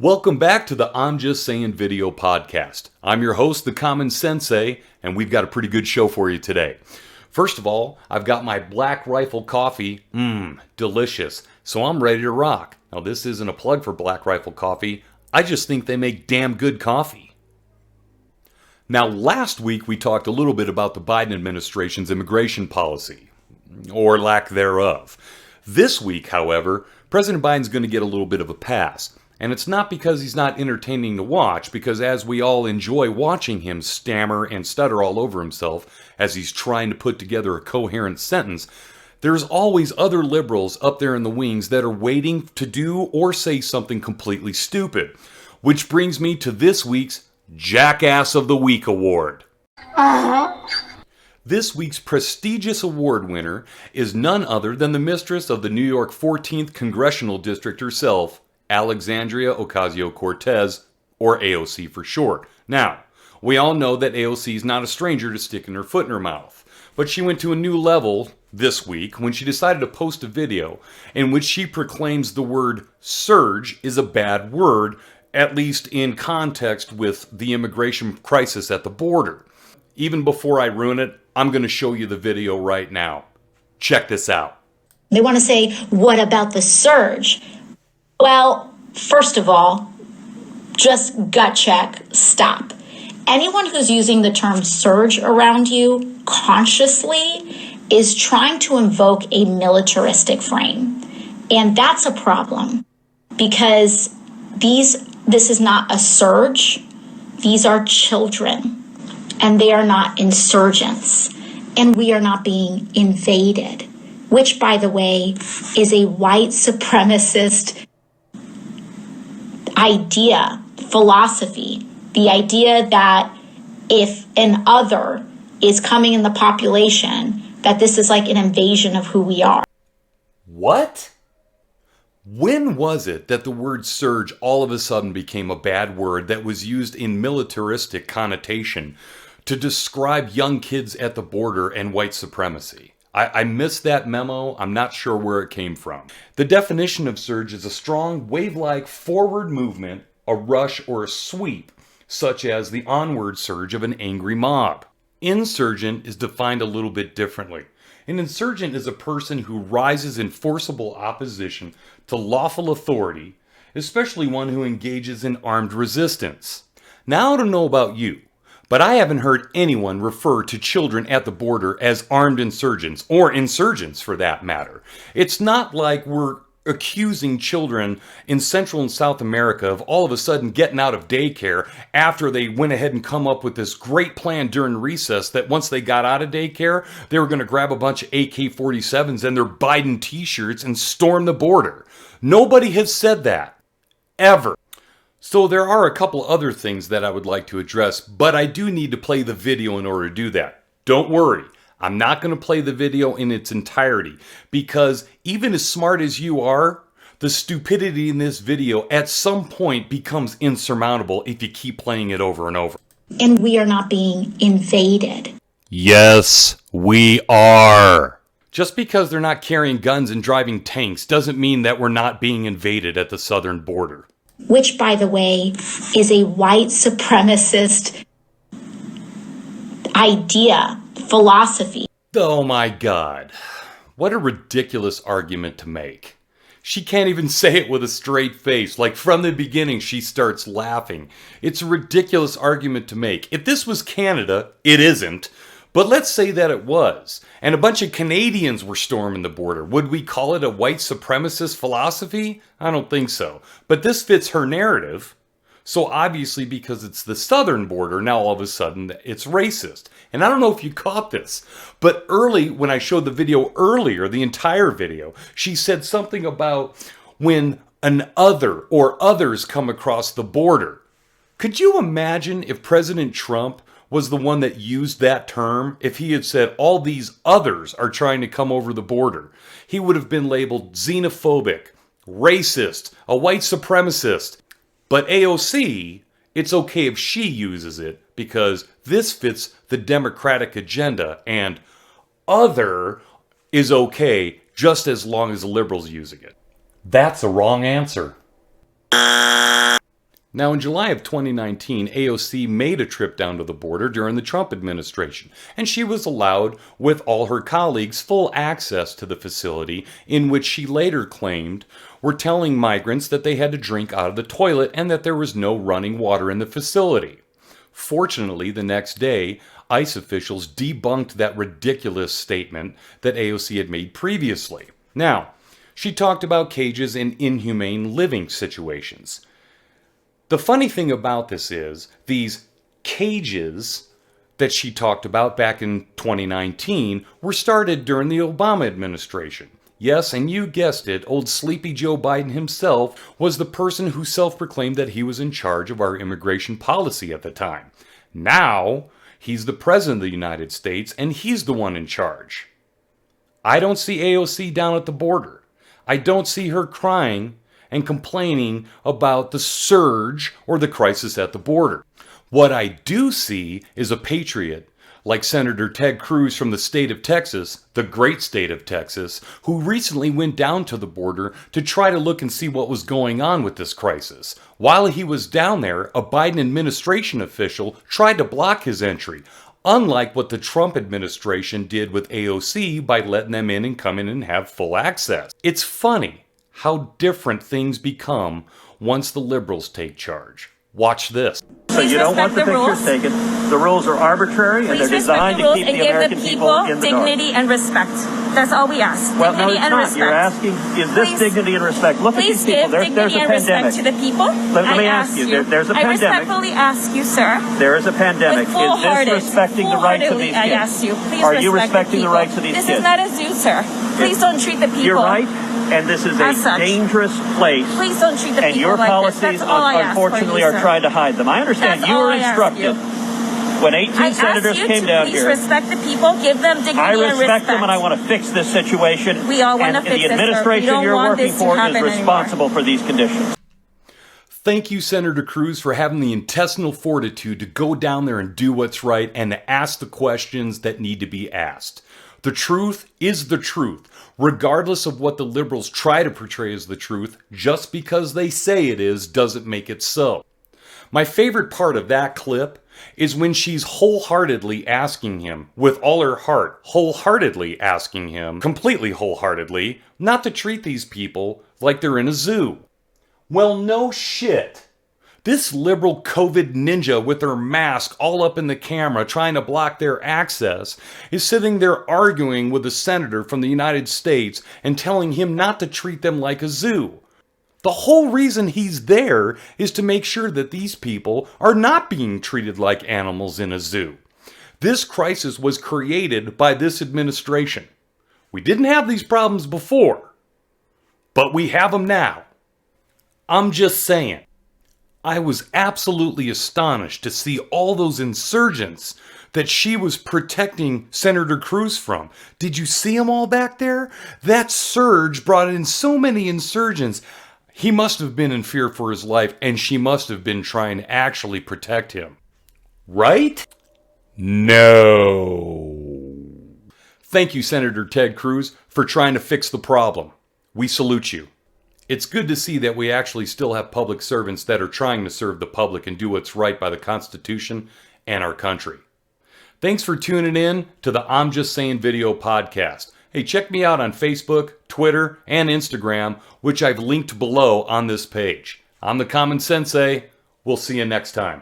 Welcome back to the I'm Just Sayin video podcast. I'm your host, the CommonSensei, and we've got a pretty good show for you today. First of all, I've got my Black Rifle coffee. Delicious. So I'm ready to rock. Now, this isn't a plug for Black Rifle coffee. I just think they make damn good coffee. Now, last week we talked a little bit about the Biden administration's immigration policy, or lack thereof. This week, however, President Biden's going to get a little bit of a pass. And it's not because he's not entertaining to watch, because as we all enjoy watching him stammer and stutter all over himself as he's trying to put together a coherent sentence, there's always other liberals up there in the wings that are waiting to do or say something completely stupid. Which brings me to this week's Jackass of the Week award. This week's prestigious award winner is none other than the mistress of the New York 14th Congressional District herself, Alexandria Ocasio-Cortez, or AOC for short. Now, we all know that AOC is not a stranger to sticking her foot in her mouth, but she went to a new level this week when she decided to post a video in which she proclaims the word surge is a bad word, at least in context with the immigration crisis at the border. Even before I ruin it, I'm going to show you the video right now. Check this out. They want to say, what about the surge? Well, first of all, just gut check, stop. Anyone who's using the term surge around you consciously is trying to invoke a militaristic frame. And that's a problem because this is not a surge. These are children and they are not insurgents and we are not being invaded, which, by the way, is a white supremacist idea, philosophy, the idea that if an other is coming in the population, that this is like an invasion of who we are. What? When was it that the word surge all of a sudden became a bad word that was used in militaristic connotation to describe young kids at the border and white supremacy? I missed that memo. I'm not sure where it came from. The definition of surge is a strong wave-like forward movement, a rush or a sweep, such as the onward surge of an angry mob. Insurgent is defined a little bit differently. An insurgent is a person who rises in forcible opposition to lawful authority, especially one who engages in armed resistance. Now, I don't know about you, but I haven't heard anyone refer to children at the border as armed insurgents, or insurgents for that matter. It's not like we're accusing children in Central and South America of all of a sudden getting out of daycare after they went ahead and come up with this great plan during recess that once they got out of daycare, they were going to grab a bunch of AK-47s and their Biden t-shirts and storm the border. Nobody has said that. Ever. So there are a couple other things that I would like to address, but I do need to play the video in order to do that. Don't worry, I'm not going to play the video in its entirety, because even as smart as you are, the stupidity in this video at some point becomes insurmountable if you keep playing it over and over. And we are not being invaded. Yes, we are. Just because they're not carrying guns and driving tanks doesn't mean that we're not being invaded at the southern border. Which, by the way, is a white supremacist idea, philosophy. Oh my God. What a ridiculous argument to make. She can't even say it with a straight face. Like from the beginning, she starts laughing. It's a ridiculous argument to make. If this was Canada, it isn't. But let's say that it was, and a bunch of Canadians were storming the border. Would we call it a white supremacist philosophy? I don't think so. But this fits her narrative. So obviously, because it's the southern border, now all of a sudden it's racist. And I don't know if you caught this, but early, when I showed the video earlier, the entire video, she said something about when an other or others come across the border. Could you imagine if President Trump was the one that used that term? If he had said all these others are trying to come over the border, he would have been labeled xenophobic, racist, a white supremacist. But AOC, it's okay if she uses it because this fits the Democratic agenda, and other is okay just as long as the liberals using it. That's a wrong answer. Now, in July of 2019, AOC made a trip down to the border during the Trump administration, and she was allowed, with all her colleagues, full access to the facility, in which she later claimed were telling migrants that they had to drink out of the toilet and that there was no running water in the facility. Fortunately, the next day, ICE officials debunked that ridiculous statement that AOC had made previously. Now, she talked about cages in inhumane living situations. The funny thing about this is, these cages that she talked about back in 2019 were started during the Obama administration. Yes, and you guessed it, old sleepy Joe Biden himself was the person who self-proclaimed that he was in charge of our immigration policy at the time. Now, he's the president of the United States, and he's the one in charge. I don't see AOC down at the border. I don't see her crying and complaining about the surge or the crisis at the border. What I do see is a patriot like Senator Ted Cruz from the state of Texas, the great state of Texas, who recently went down to the border to try to look and see what was going on with this crisis. While he was down there, a Biden administration official tried to block his entry, unlike what the Trump administration did with AOC by letting them in and come in and have full access. It's funny how different things become once the liberals take charge. Watch this. So you don't want the pictures taken. The rules are arbitrary and they're designed to keep the American people in the dark. Dignity and respect. That's all we ask. Well, no, Dignity it's and not. respect. You're asking, is this dignity and respect? Look at these people. There's a dignity and respect pandemic. to the people. Let me ask you. There's a I pandemic. respectfully ask you, sir. There is a pandemic. Is this respecting the rights of these kids? I ask you. Please Are you respect respecting the rights of these kids? This is not a zoo, sir. Please don't treat the people. You're right. And this is a dangerous place. Please don't treat the and people your like policies, this. That's all I ask unfortunately, for you, are trying to hide them. I understand. That's You were all I ask instructed you. when 18 senators came down please here. respect the people. Give them dignity I and respect respect. them, and I want to fix this situation. We all want to and fix the this, sir. We administration don't you're want working this to for is happen responsible for these conditions. Thank you, Senator Cruz, for having the intestinal fortitude to go down there and do what's right and to ask the questions that need to be asked. The truth is the truth, regardless of what the liberals try to portray as the truth. Just because they say it is doesn't make it so. My favorite part of that clip is when she's wholeheartedly asking him, with all her heart, wholeheartedly asking him, completely wholeheartedly, not to treat these people like they're in a zoo. Well, no shit. This liberal COVID ninja with her mask all up in the camera trying to block their access is sitting there arguing with a senator from the United States and telling him not to treat them like a zoo. The whole reason he's there is to make sure that these people are not being treated like animals in a zoo. This crisis was created by this administration. We didn't have these problems before, but we have them now. I'm just saying. I was absolutely astonished to see all those insurgents that she was protecting Senator Cruz from. Did you see them all back there? That surge brought in so many insurgents. He must have been in fear for his life, and she must have been trying to actually protect him. Right? No. Thank you, Senator Ted Cruz, for trying to fix the problem. We salute you. It's good to see that we actually still have public servants that are trying to serve the public and do what's right by the Constitution and our country. Thanks for tuning in to the I'm Just Sayin video podcast. Hey, check me out on Facebook, Twitter, and Instagram, which I've linked below on this page. I'm the CommonSensei. We'll see you next time.